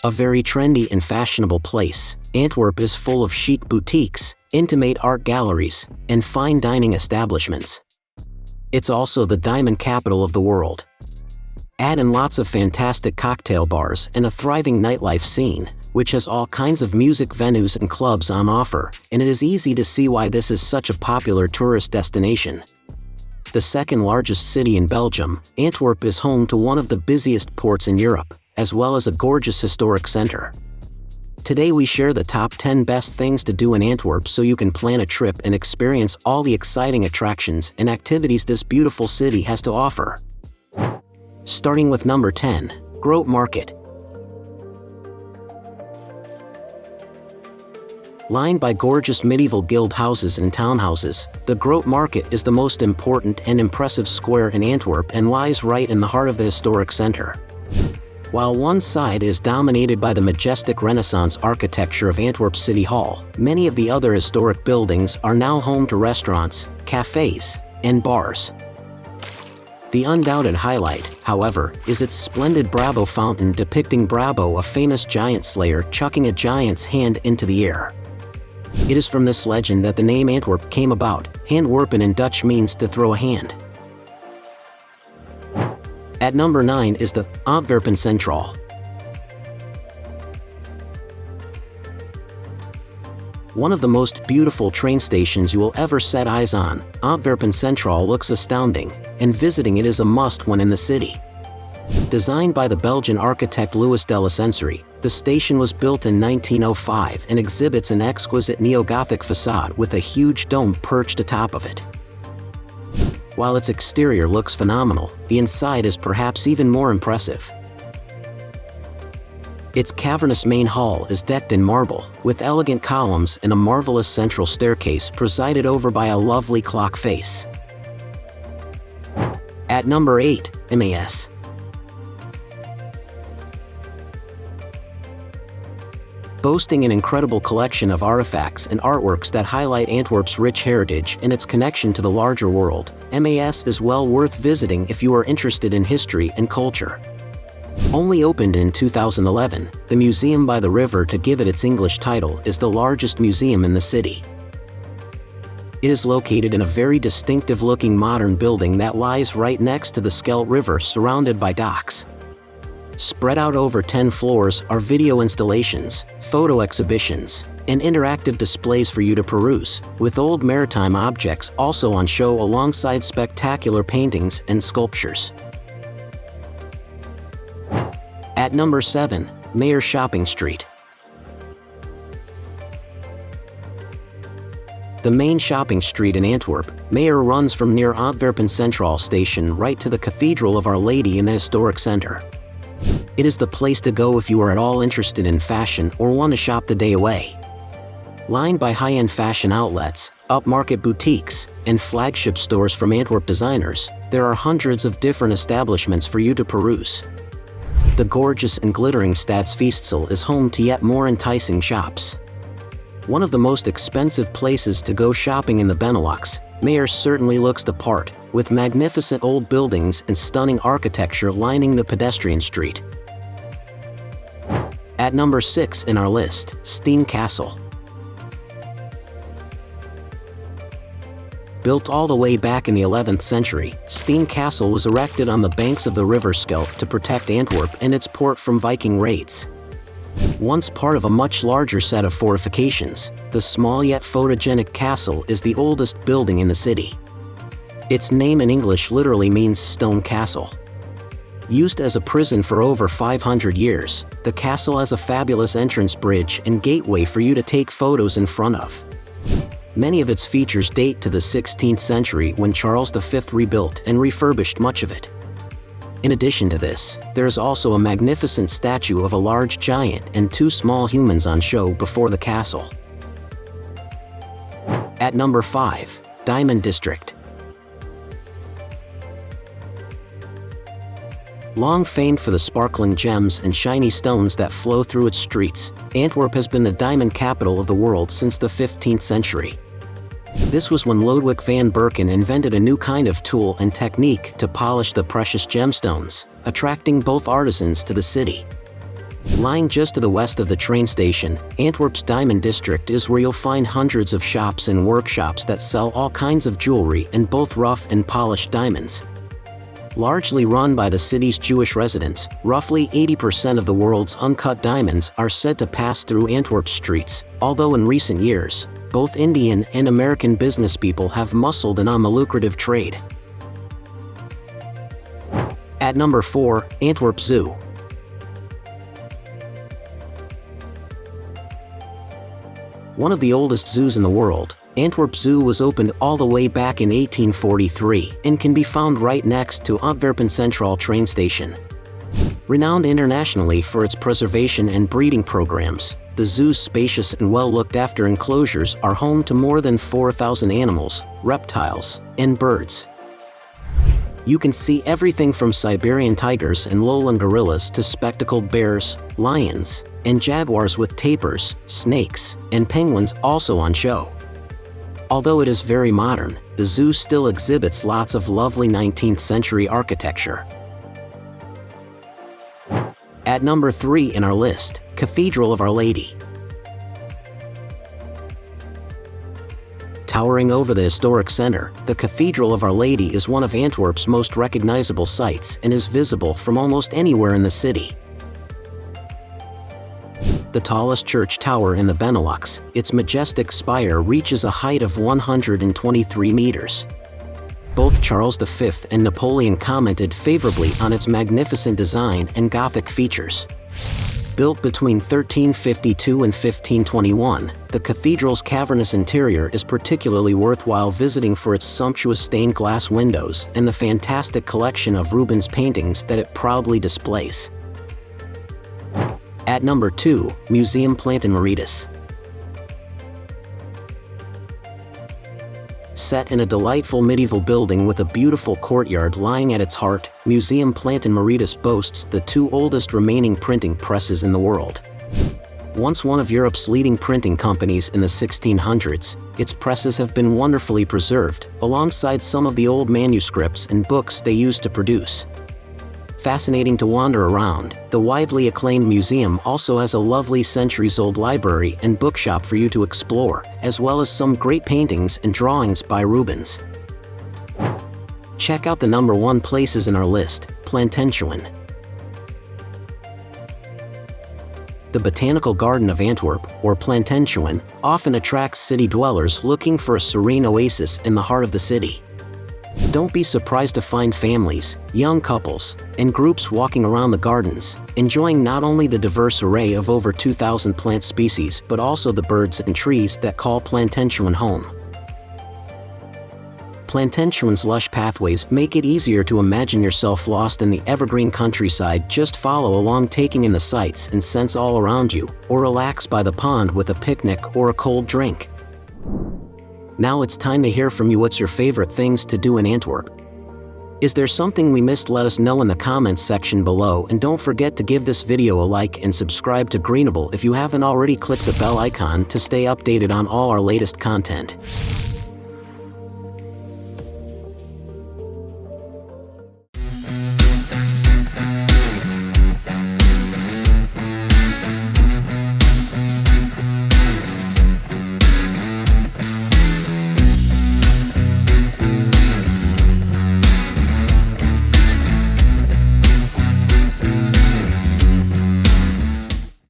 A very trendy and fashionable place, Antwerp is full of chic boutiques, intimate art galleries, and fine dining establishments. It's also the diamond capital of the world. Add in lots of fantastic cocktail bars and a thriving nightlife scene, which has all kinds of music venues and clubs on offer, and it is easy to see why this is such a popular tourist destination. The second largest city in Belgium, Antwerp is home to one of the busiest ports in Europe, as well as a gorgeous historic center. Today we share the top 10 best things to do in Antwerp so you can plan a trip and experience all the exciting attractions and activities this beautiful city has to offer. Starting with number 10, Grote Markt. Lined by gorgeous medieval guild houses and townhouses, the Grote Markt is the most important and impressive square in Antwerp and lies right in the heart of the historic center. While one side is dominated by the majestic Renaissance architecture of Antwerp City Hall, many of the other historic buildings are now home to restaurants, cafes, and bars. The undoubted highlight, however, is its splendid Brabo fountain depicting Brabo, a famous giant slayer chucking a giant's hand into the air. It is from this legend that the name Antwerp came about. Handwerpen in Dutch means to throw a hand. At number 9 is the Antwerpen-Centraal. One of the most beautiful train stations you will ever set eyes on, Antwerpen-Centraal looks astounding, and visiting it is a must when in the city. Designed by the Belgian architect Louis de la Sensory, the station was built in 1905 and exhibits an exquisite neo-Gothic facade with a huge dome perched atop of it. While its exterior looks phenomenal, the inside is perhaps even more impressive. Its cavernous main hall is decked in marble, with elegant columns and a marvelous central staircase presided over by a lovely clock face. At number 8, immerse. Boasting an incredible collection of artifacts and artworks that highlight Antwerp's rich heritage and its connection to the larger world, immerse is well worth visiting if you are interested in history and culture. Only opened in 2011, the museum by the river, to give it its English title, is the largest museum in the city. It is located in a very distinctive-looking modern building that lies right next to the Scheldt River, surrounded by docks. Spread out over 10 floors are video installations, photo exhibitions, and interactive displays for you to peruse, with old maritime objects also on show alongside spectacular paintings and sculptures. At number 7, Meir Shopping Street. The main shopping street in Antwerp, Meir, runs from near Antwerpen-Centraal station right to the Cathedral of Our Lady in the historic center. It is the place to go if you are at all interested in fashion or want to shop the day away. Lined by high-end fashion outlets, upmarket boutiques, and flagship stores from Antwerp designers, there are hundreds of different establishments for you to peruse. The gorgeous and glittering Stadsfietsel is home to yet more enticing shops. One of the most expensive places to go shopping in the Benelux, Meir certainly looks the part, with magnificent old buildings and stunning architecture lining the pedestrian street. At number 6 in our list, Steen Castle. Built all the way back in the 11th century, Steen Castle was erected on the banks of the river Scheldt to protect Antwerp and its port from Viking raids. Once part of a much larger set of fortifications, the small yet photogenic castle is the oldest building in the city. Its name in English literally means stone castle. Used as a prison for over 500 years, the castle has a fabulous entrance bridge and gateway for you to take photos in front of. Many of its features date to the 16th century when Charles V rebuilt and refurbished much of it. In addition to this, there is also a magnificent statue of a large giant and 2 small humans on show before the castle. At number 5, Diamond District. Long famed for the sparkling gems and shiny stones that flow through its streets, Antwerp has been the diamond capital of the world since the 15th century. This was when Lodewijk van Berken invented a new kind of tool and technique to polish the precious gemstones, attracting both artisans to the city. Lying just to the west of the train station, Antwerp's Diamond District is where you'll find hundreds of shops and workshops that sell all kinds of jewelry and both rough and polished diamonds. Largely run by the city's Jewish residents, roughly 80% of the world's uncut diamonds are said to pass through Antwerp's streets, although in recent years, both Indian and American business people have muscled in on the lucrative trade. At number 4, Antwerp Zoo. One of the oldest zoos in the world, Antwerp Zoo was opened all the way back in 1843 and can be found right next to Antwerpen-Centraal train station. Renowned internationally for its preservation and breeding programs, the zoo's spacious and well-looked-after enclosures are home to more than 4,000 animals, reptiles, and birds. You can see everything from Siberian tigers and lowland gorillas to spectacled bears, lions, and jaguars with tapirs, snakes, and penguins also on show. Although it is very modern, the zoo still exhibits lots of lovely 19th century architecture. At number 3 in our list, Cathedral of Our Lady. Towering over the historic center, the Cathedral of Our Lady is one of Antwerp's most recognizable sights and is visible from almost anywhere in the city. The tallest church tower in the Benelux, its majestic spire reaches a height of 123 meters. Both Charles V and Napoleon commented favorably on its magnificent design and Gothic features. Built between 1352 and 1521, the cathedral's cavernous interior is particularly worthwhile visiting for its sumptuous stained glass windows and the fantastic collection of Rubens paintings that it proudly displays. At number 2, Museum Plantin-Moretus. Set in a delightful medieval building with a beautiful courtyard lying at its heart, Museum Plantin-Moretus boasts the 2 oldest remaining printing presses in the world. Once one of Europe's leading printing companies in the 1600s, its presses have been wonderfully preserved, alongside some of the old manuscripts and books they used to produce. Fascinating to wander around, the widely acclaimed museum also has a lovely centuries-old library and bookshop for you to explore, as well as some great paintings and drawings by Rubens. Check out the number 1 places in our list, Plantentuin. The Botanical Garden of Antwerp, or Plantentuin, often attracts city dwellers looking for a serene oasis in the heart of the city. Don't be surprised to find families, young couples, and groups walking around the gardens, enjoying not only the diverse array of over 2,000 plant species but also the birds and trees that call Plantentuin home. Plantentuin's lush pathways make it easier to imagine yourself lost in the evergreen countryside. Just follow along, taking in the sights and scents all around you, or relax by the pond with a picnic or a cold drink. Now it's time to hear from you. What's your favorite things to do in Antwerp? Is there something we missed? Let us know in the comments section below, and don't forget to give this video a like and subscribe to Greenable if you haven't already. Click the bell icon to stay updated on all our latest content.